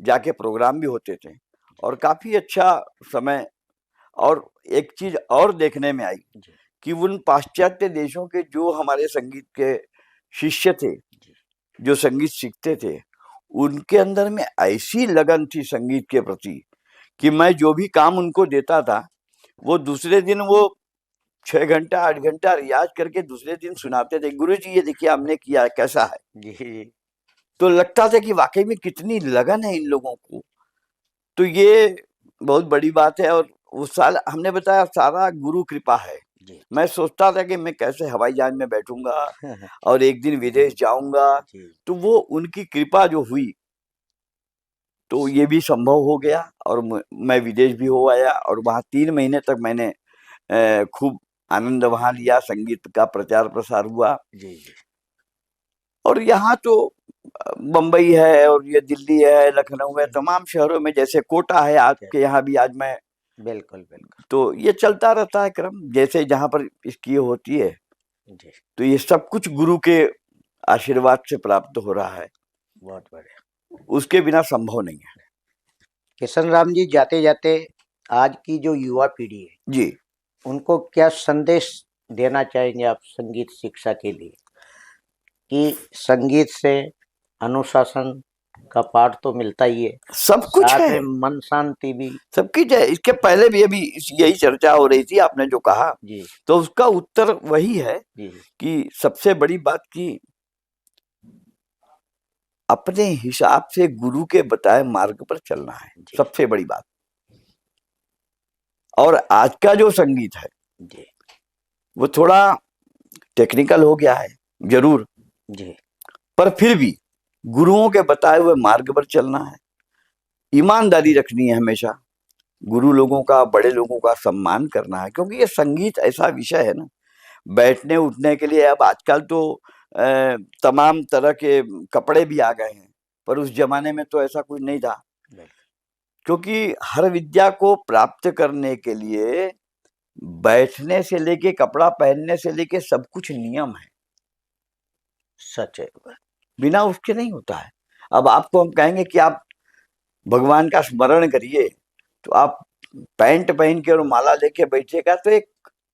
जाके प्रोग्राम भी होते थे और काफी अच्छा समय। और एक चीज और देखने में आई कि उन पाश्चात्य देशों के जो हमारे संगीत के शिष्य थे, जो संगीत सीखते थे, उनके अंदर में ऐसी लगन थी संगीत के प्रति कि मैं जो भी काम उनको देता था वो दूसरे दिन वो 6 घंटा 8 घंटा रियाज करके दूसरे दिन सुनाते थे, गुरुजी ये देखिए हमने किया, कैसा है जी। तो लगता था कि वाकई में कितनी लगन है इन लोगों को। तो ये बहुत बड़ी बात है। और उस साल हमने बताया सारा गुरु कृपा है। मैं सोचता था कि मैं कैसे हवाई जहाज में बैठूंगा और एक दिन विदेश जाऊंगा, तो वो उनकी कृपा जो हुई तो ये भी संभव हो गया और मैं विदेश भी हो आया और वहाँ 3 महीने तक मैंने खूब आनंद वहाँ लिया, संगीत का प्रचार प्रसार हुआ। और यहाँ तो बम्बई है और ये दिल्ली है, लखनऊ है, तमाम शहरों में, जैसे कोटा है आपके यहाँ भी आज मैं, बिल्कुल बिल्कुल, तो ये चलता रहता है क्रम, जैसे जहाँ पर इसकी होती है। तो ये सब कुछ गुरु के आशीर्वाद से प्राप्त हो रहा है, बहुत बढ़िया, उसके बिना संभव नहीं है। किशन राम जी, जाते जाते आज की जो युवा पीढ़ी है जी, उनको क्या संदेश देना चाहेंगे आप संगीत शिक्षा के लिए, कि संगीत से अनुशासन का पाठ तो मिलता ही है, सब कुछ है, मन शांति भी सबकी जय। इसके पहले भी अभी यही चर्चा हो रही थी, आपने जो कहा जी, तो उसका उत्तर वही है जी, कि सबसे बड़ी बात की अपने हिसाब से गुरु के बताए मार्ग पर चलना है, सबसे बड़ी बात। और आज का जो संगीत है वो थोड़ा टेक्निकल हो गया है जरूर जी, पर फिर भी गुरुओं के बताए हुए मार्ग पर चलना है, ईमानदारी रखनी है हमेशा, गुरु लोगों का, बड़े लोगों का सम्मान करना है, क्योंकि ये संगीत ऐसा विषय है ना, बैठने उठने के लिए अब आजकल तो तमाम तरह के कपड़े भी आ गए हैं, पर उस जमाने में तो ऐसा कुछ नहीं था, क्योंकि हर विद्या को प्राप्त करने के लिए बैठने से लेके कपड़ा पहनने से लेके सब कुछ नियम है, सच है, बिना उसके नहीं होता है। अब आपको हम कहेंगे कि आप भगवान का स्मरण करिए तो आप पैंट पहन के और माला लेके बैठेगा तो एक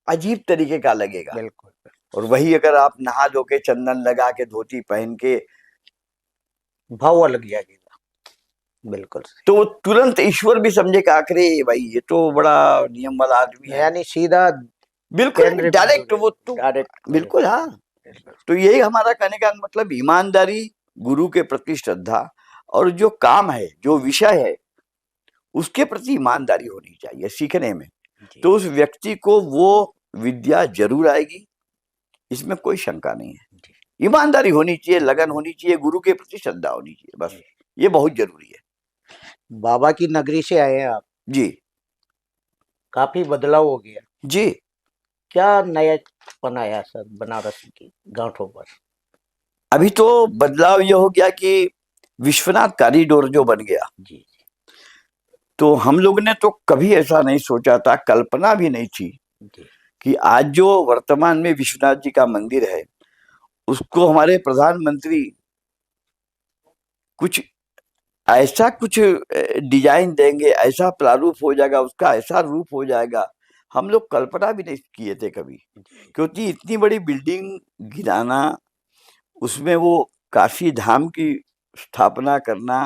अजीब तरीके का लगेगा, बिल्कुल। और वही अगर आप नहा धो के चंदन लगा के धोती पहन के, भाव अलग जाएगा, बिल्कुल। तो तुरंत ईश्वर भी समझेगा आखिर भाई ये तो बड़ा नियम वाला आदमी है, यानी सीधा बिल्कुल डायरेक्ट, वो तो बिल्कुल, हाँ। तो यही हमारा कहने का मतलब, ईमानदारी, गुरु के प्रति श्रद्धा, और जो काम है, जो विषय है, उसके प्रति ईमानदारी होनी चाहिए सीखने में, तो उस व्यक्ति को वो विद्या जरूर आएगी, इसमें कोई शंका नहीं है। ईमानदारी होनी चाहिए, लगन होनी चाहिए, गुरु के प्रति श्रद्धा होनी चाहिए, बस ये बहुत जरूरी है। बाबा की नगरी से आए हैं आप जी, काफी बदलाव हो गया जी, क्या नयापन आया सर बनारस की गांठों पर? अभी तो बदलाव ये हो गया कि विश्वनाथ कॉरिडोर जो बन गया जी, तो हम लोग ने तो कभी ऐसा नहीं सोचा था, कल्पना भी नहीं थी कि आज जो वर्तमान में विश्वनाथ जी का मंदिर है उसको हमारे प्रधानमंत्री कुछ ऐसा कुछ डिजाइन देंगे, ऐसा प्रारूप हो जाएगा, उसका ऐसा रूप हो जाएगा, हम लोग कल्पना भी नहीं किए थे कभी। क्योंकि इतनी बड़ी बिल्डिंग गिराना, उसमें वो काशी धाम की स्थापना करना,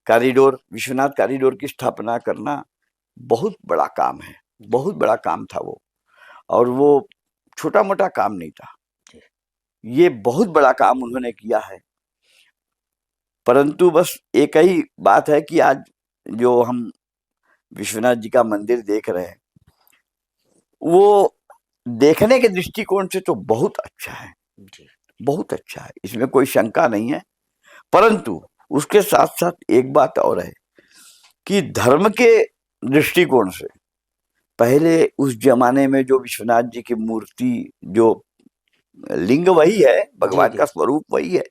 कॉरिडोर, विश्वनाथ कॉरिडोर की स्थापना करना बहुत बड़ा काम है, बहुत बड़ा काम था वो। और वो छोटा मोटा काम नहीं था, ये बहुत बड़ा काम उन्होंने किया है। परंतु बस एक ही बात है कि आज जो हम विश्वनाथ जी का मंदिर देख रहे हैं, वो देखने के दृष्टिकोण से तो बहुत अच्छा है, बहुत अच्छा है, इसमें कोई शंका नहीं है। परंतु उसके साथ साथ एक बात और है कि धर्म के दृष्टिकोण से पहले उस जमाने में जो विश्वनाथ जी की मूर्ति, जो लिंग वही है, भगवान का स्वरूप वही है,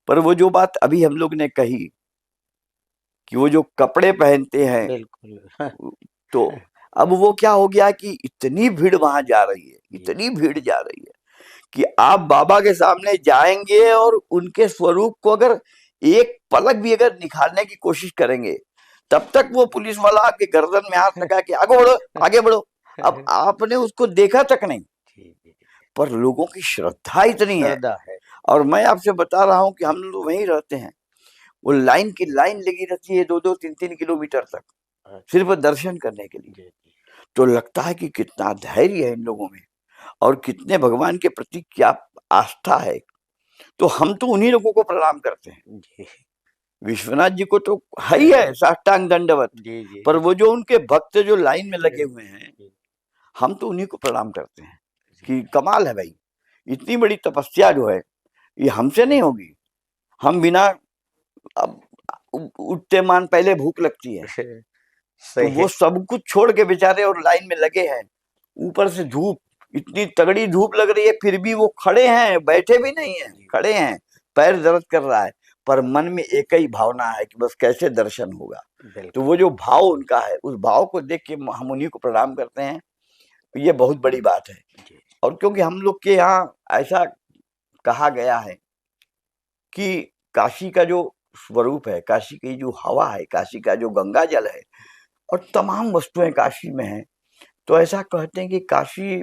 पर वो जो बात अभी हम लोग ने कही कि वो जो कपड़े पहनते हैं, बिल्कुल तो अब वो क्या हो गया कि इतनी भीड़ वहां जा रही है, इतनी भीड़ जा रही है कि आप बाबा के सामने जाएंगे और उनके स्वरूप को अगर एक पलक भी अगर निखारने की कोशिश करेंगे, तब तक वो पुलिस वाला आपके गर्दन में हाथ लगा के आगे बढ़ो, आगे बढ़ो। अब आपने उसको देखा तक नहीं, पर लोगों की श्रद्धा इतनी है। और मैं आपसे बता रहा हूँ कि हम लोग वहीं रहते हैं, वो लाइन की लाइन लगी रहती है 2-2, 3-3 किलोमीटर तक, सिर्फ दर्शन करने के लिए। तो लगता है कि कितना धैर्य है इन लोगों में और कितने भगवान के प्रति क्या आस्था है। तो हम तो उन्हीं लोगों को प्रणाम करते हैं। विश्वनाथ जी को तो है ही है साष्टांग दंडवत, पर वो जो उनके भक्त जो लाइन में लगे हुए हैं, हम तो उन्हीं को प्रणाम करते हैं कि कमाल है भाई, इतनी बड़ी तपस्या जो है ये हमसे नहीं होगी। हम बिना अब उठते मान पहले भूख लगती है, तो वो सब कुछ छोड़ के बेचारे और लाइन में लगे हैं। ऊपर से धूप, इतनी तगड़ी धूप लग रही है, फिर भी वो खड़े हैं, बैठे भी नहीं है, खड़े हैं, पैर दर्द कर रहा है, पर मन में एक ही भावना है कि बस कैसे दर्शन होगा। तो वो जो भाव उनका है, उस भाव को देख के हम उन्हीं को प्रणाम करते हैं। ये बहुत बड़ी बात है। और क्योंकि हम लोग के यहाँ ऐसा कहा गया है कि काशी का जो स्वरूप है, काशी की जो हवा है, काशी का जो गंगा जल है और तमाम वस्तुएं काशी में हैं, तो ऐसा कहते हैं कि काशी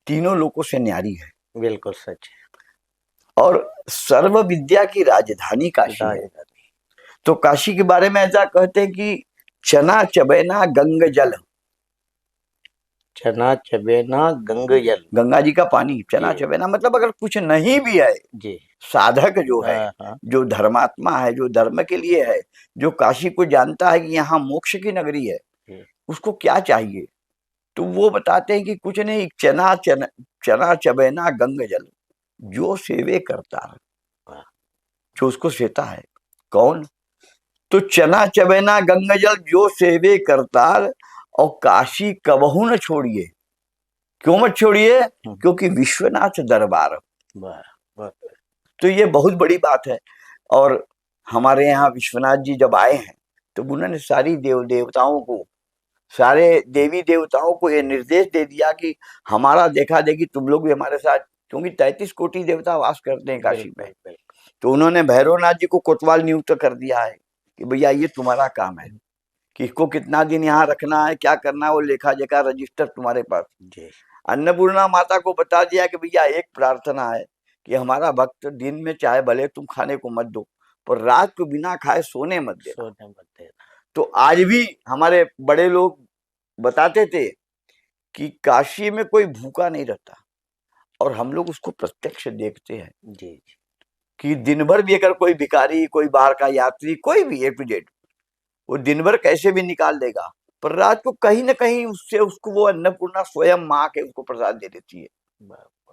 तीनों लोकों से न्यारी है। बिल्कुल सच है और सर्व विद्या की राजधानी काशी है। तो काशी के बारे में ऐसा कहते हैं कि चना चबेना गंग जल, चना चबेना गंग जल, गंगा जी का पानी, चना चबेना मतलब अगर कुछ नहीं भी है जी, साधक जो है, जो धर्मात्मा है, जो धर्म के लिए है, जो काशी को जानता है कि यहाँ मोक्ष की नगरी है, उसको क्या चाहिए? तो वो बताते हैं कि कुछ नहीं, चना चबेना गंग जल, जो सेवे करता है, जो उसको सेता है, कौन? तो चना चबेना गंग जल जो सेवे करतार, और काशी कबहू न छोड़िए। क्यों मत छोड़िए? क्योंकि विश्वनाथ दरबार। तो ये बहुत बड़ी बात है। और हमारे यहाँ विश्वनाथ जी जब आए हैं तो उन्होंने सारी देवताओं को, सारे देवी देवताओं को ये निर्देश दे दिया कि हमारा देखा देखी तुम लोग भी हमारे साथ, क्योंकि 33 कोटि देवता वास करते हैं काशी में। तो उन्होंने भैरवनाथ जी को कोतवाल नियुक्त कर दिया है कि भैया ये तुम्हारा काम है कि इसको कितना दिन यहाँ रखना है, क्या करना है, वो लेखा जोखा रजिस्टर तुम्हारे पास। अन्नपूर्णा माता को बता दिया कि भैया एक प्रार्थना है कि हमारा भक्त दिन में चाहे भले तुम खाने को मत दो, पर रात को बिना खाए सोने मत देना। तो आज भी हमारे बड़े लोग बताते थे कि काशी में कोई भूखा नहीं रहता, और हम लोग उसको प्रत्यक्ष देखते हैं जी, कि दिन भर भी अगर कोई भिखारी, कोई बाहर का यात्री, कोई भी ए टू जेड, वो दिन भर कैसे भी निकाल देगा, पर रात को कहीं ना कहीं उससे उसको वो अन्नपूर्णा स्वयं माँ के उसको प्रसाद दे देती है।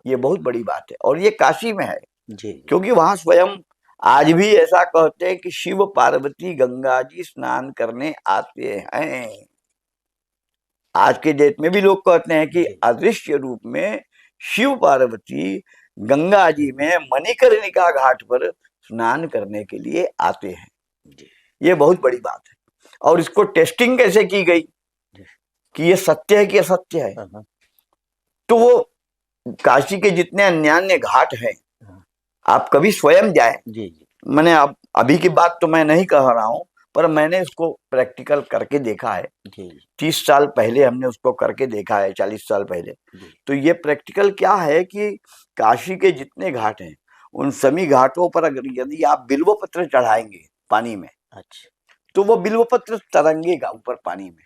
ये बहुत बड़ी बात है और ये काशी में है जी, क्योंकि वहां स्वयं आज भी ऐसा कहते हैं कि शिव पार्वती गंगा जी स्नान करने आते हैं। आज के डेट में भी लोग कहते हैं कि अदृश्य रूप में शिव पार्वती गंगा जी में मणिकर्णिका घाट पर स्नान करने के लिए आते हैं। ये बहुत बड़ी बात है। और इसको टेस्टिंग कैसे की गई कि ये सत्य है कि असत्य है, तो वो काशी के जितने अन्य घाट हैं, आप कभी स्वयं जाएं, मैंने अब अभी की बात तो मैं नहीं कह रहा हूँ, पर मैंने इसको प्रैक्टिकल करके देखा है। 30 साल पहले हमने उसको करके देखा है, 40 साल पहले। तो ये प्रैक्टिकल क्या है कि काशी के जितने घाट हैं उन सभी घाटों पर अगर यदि आप बिल्व पत्र चढ़ाएंगे पानी में, अच्छा, तो वो बिल्व पत्र तरंगेगा ऊपर पानी में।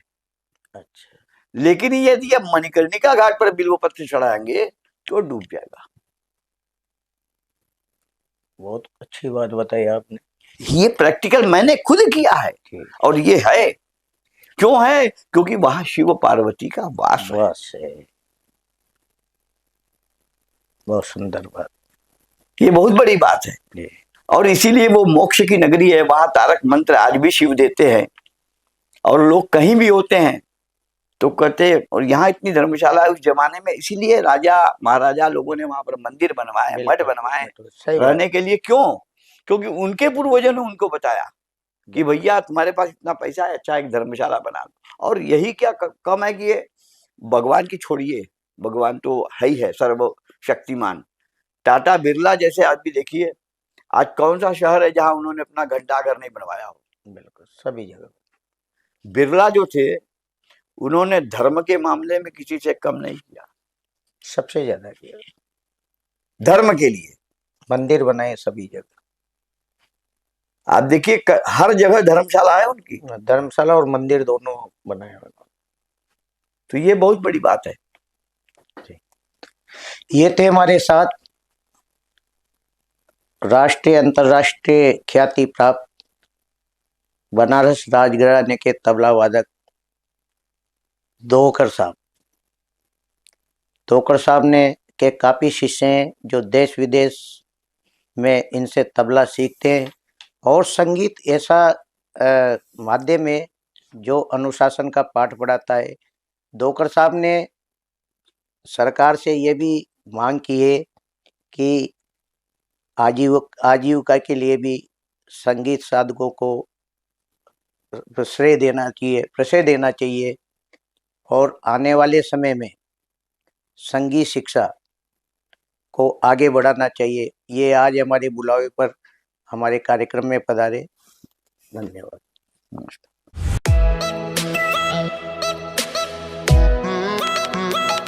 अच्छा, लेकिन यदि आप मणिकर्णिका घाट पर बिल्व पत्र चढ़ाएंगे तो डूब जाएगा। बहुत अच्छी बात बताई आपने। ये प्रैक्टिकल मैंने खुद किया है, और ये है क्यों है, क्योंकि वहां शिव पार्वती का वास है। बहुत सुंदर बात, ये बहुत बड़ी बात है। और इसीलिए वो मोक्ष की नगरी है, वहां तारक मंत्र आज भी शिव देते हैं। और लोग कहीं भी होते हैं तो कहते, और यहाँ इतनी धर्मशाला है उस जमाने में, इसीलिए राजा महाराजा लोगों ने वहां पर मंदिर बनवाए, मठ बनवाए रहने के लिए। क्यों? क्योंकि उनके पूर्वजों ने उनको बताया कि भैया तुम्हारे पास इतना पैसा है, अच्छा एक धर्मशाला बना लो। और यही क्या कम है कि ये भगवान की छोड़िए, भगवान तो है ही है सर्वशक्तिमान। टाटा बिरला जैसे आदमी देखिए, आज कौन सा शहर है जहां उन्होंने अपना घंटाघर नहीं बनवाया हो? बिल्कुल सभी जगह। बिरला जो थे उन्होंने धर्म के मामले में किसी से कम नहीं किया, सबसे ज्यादा किया। धर्म के लिए मंदिर बनाए सभी जगह। आप देखिए हर जगह धर्मशाला है उनकी, धर्मशाला और मंदिर दोनों बनाए हुए। तो ये बहुत बड़ी बात है। ये थे हमारे साथ राष्ट्रीय अंतर्राष्ट्रीय ख्याति प्राप्त बनारस राजघराने के तबला वादक दोकर साहब। दोकर साहब ने के काफ़ी शिष्य हैं जो देश विदेश में इनसे तबला सीखते हैं। और संगीत ऐसा माध्यम है जो अनुशासन का पाठ पढ़ाता है। दोकर साहब ने सरकार से ये भी मांग की है कि आजीविका के लिए भी संगीत साधकों को प्रश्रय देना चाहिए और आने वाले समय में संगीत शिक्षा को आगे बढ़ाना चाहिए। ये आज हमारे बुलावे पर हमारे कार्यक्रम में पधारे। धन्यवाद। नमस्कार।